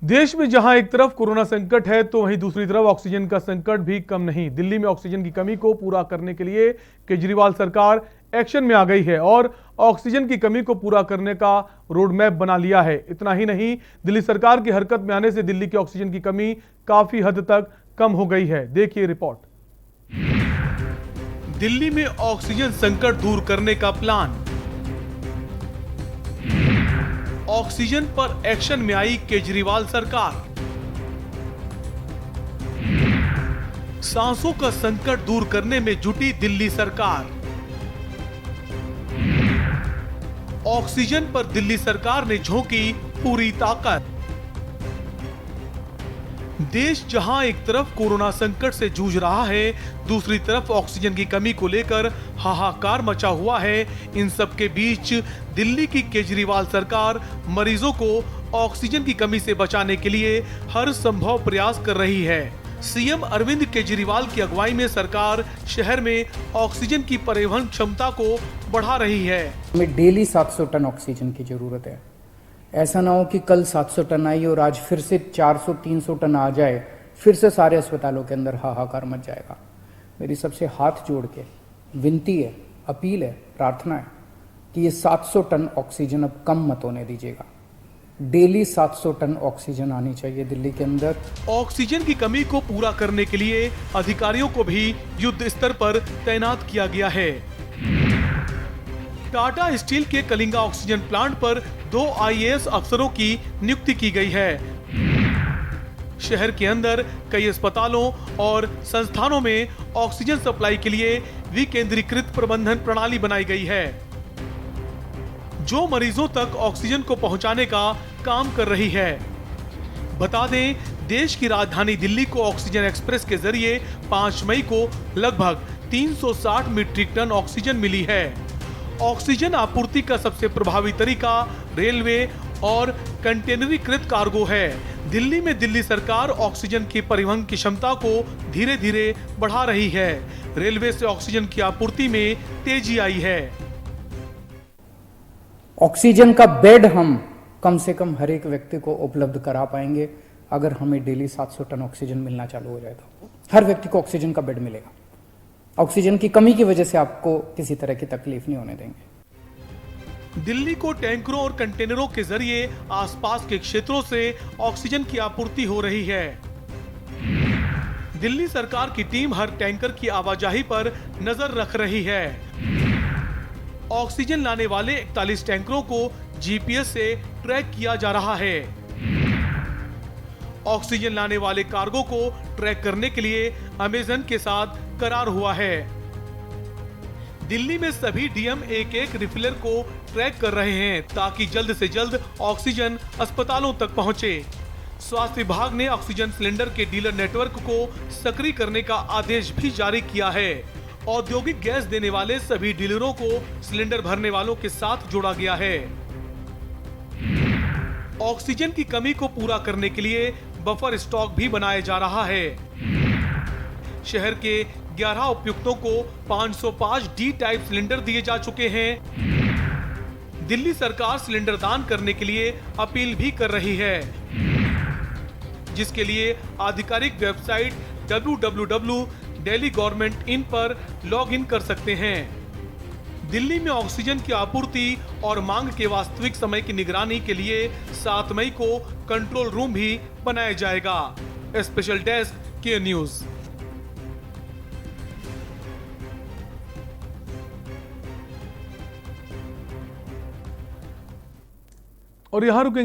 देश में जहां एक तरफ कोरोना संकट है तो वहीं दूसरी तरफ ऑक्सीजन का संकट भी कम नहीं। दिल्ली में ऑक्सीजन की कमी को पूरा करने के लिए केजरीवाल सरकार एक्शन में आ गई है और ऑक्सीजन की कमी को पूरा करने का रोड मैप बना लिया है। इतना ही नहीं, दिल्ली सरकार की हरकत में आने से दिल्ली की ऑक्सीजन की कमी काफी हद तक कम हो गई है। देखिए रिपोर्ट। दिल्ली में ऑक्सीजन संकट दूर करने का प्लान। ऑक्सीजन पर एक्शन में आई केजरीवाल सरकार। सांसों का संकट दूर करने में जुटी दिल्ली सरकार। ऑक्सीजन पर दिल्ली सरकार ने झोंकी पूरी ताकत। देश जहां एक तरफ कोरोना संकट से जूझ रहा है, दूसरी तरफ ऑक्सीजन की कमी को लेकर हाहाकार मचा हुआ है। इन सब के बीच दिल्ली की केजरीवाल सरकार मरीजों को ऑक्सीजन की कमी से बचाने के लिए हर संभव प्रयास कर रही है। सीएम अरविंद केजरीवाल की अगुवाई में सरकार शहर में ऑक्सीजन की परिवहन क्षमता को बढ़ा रही है। हमें डेली 700 टन ऑक्सीजन की जरूरत है। ऐसा ना हो कि कल 700 टन आई और आज फिर से 400-300 टन आ जाए, फिर से सारे अस्पतालों के अंदर हाहाकार मच जाएगा। मेरी सबसे हाथ जोड़ के विनती है, अपील है, प्रार्थना है कि ये 700 टन ऑक्सीजन अब कम मत होने दीजिएगा। डेली 700 टन ऑक्सीजन आनी चाहिए दिल्ली के अंदर। ऑक्सीजन की कमी को पूरा करने के लिए अधिकारियों को भी युद्ध स्तर पर तैनात किया गया है। टाटा स्टील के कलिंगा ऑक्सीजन प्लांट पर 2 आईएएस अफसरों की नियुक्ति की गई है। शहर के अंदर कई अस्पतालों और संस्थानों में ऑक्सीजन सप्लाई के लिए विकेंद्रीकृत प्रबंधन प्रणाली बनाई गई है, जो मरीजों तक ऑक्सीजन को पहुंचाने का काम कर रही है। बता दें, देश की राजधानी दिल्ली को ऑक्सीजन एक्सप्रेस के जरिए 5 मई को लगभग 360 मीट्रिक टन ऑक्सीजन मिली है। ऑक्सीजन आपूर्ति का सबसे प्रभावी तरीका रेलवे और कंटेनरीकृत कार्गो है। दिल्ली में दिल्ली सरकार ऑक्सीजन की परिवहन की क्षमता को धीरे धीरे बढ़ा रही है। रेलवे से ऑक्सीजन की आपूर्ति में तेजी आई है। ऑक्सीजन का बेड हम कम से कम हर एक व्यक्ति को उपलब्ध करा पाएंगे अगर हमें डेली 700 टन ऑक्सीजन मिलना चालू हो जाए तो हर व्यक्ति को ऑक्सीजन का बेड मिलेगा। ऑक्सीजन की कमी की वजह से आपको किसी तरह की तकलीफ नहीं होने देंगे। दिल्ली को टैंकरों और कंटेनरों के जरिए आसपास के क्षेत्रों से ऑक्सीजन की आपूर्ति हो रही है। दिल्ली सरकार की टीम हर टैंकर की आवाजाही पर नजर रख रही है। ऑक्सीजन लाने वाले 41 टैंकरों को जीपीएस से ट्रैक किया जा रहा है। ऑक्सीजन लाने वाले कार्गो को ट्रैक करने के लिए अमेजन के साथ करार हुआ है। दिल्ली में सभी डीएम एक रिफिलर को ट्रैक कर रहे हैं ताकि जल्द से जल्द ऑक्सीजन अस्पतालों तक पहुंचे। स्वास्थ्य विभाग ने ऑक्सीजन सिलेंडर के डीलर नेटवर्क को सक्रिय करने का आदेश भी जारी किया है। औद्योगिक गैस देने वाले सभी डीलरों को सिलेंडर भरने वालों के साथ जोड़ा गया है। ऑक्सीजन की कमी को पूरा करने के लिए बफर स्टॉक भी बनाया जा रहा है। शहर के 11 उपायुक्तों को 505 डी टाइप सिलेंडर दिए जा चुके हैं। दिल्ली सरकार सिलेंडर दान करने के लिए अपील भी कर रही है, जिसके लिए आधिकारिक वेबसाइट www.delhi-government-in पर लॉग इन कर सकते हैं। दिल्ली में ऑक्सीजन की आपूर्ति और मांग के वास्तविक समय की निगरानी के लिए 7 मई को कंट्रोल रूम भी बनाया जाएगा। स्पेशल डेस्क के न्यूज। और यहां रुकेंगे।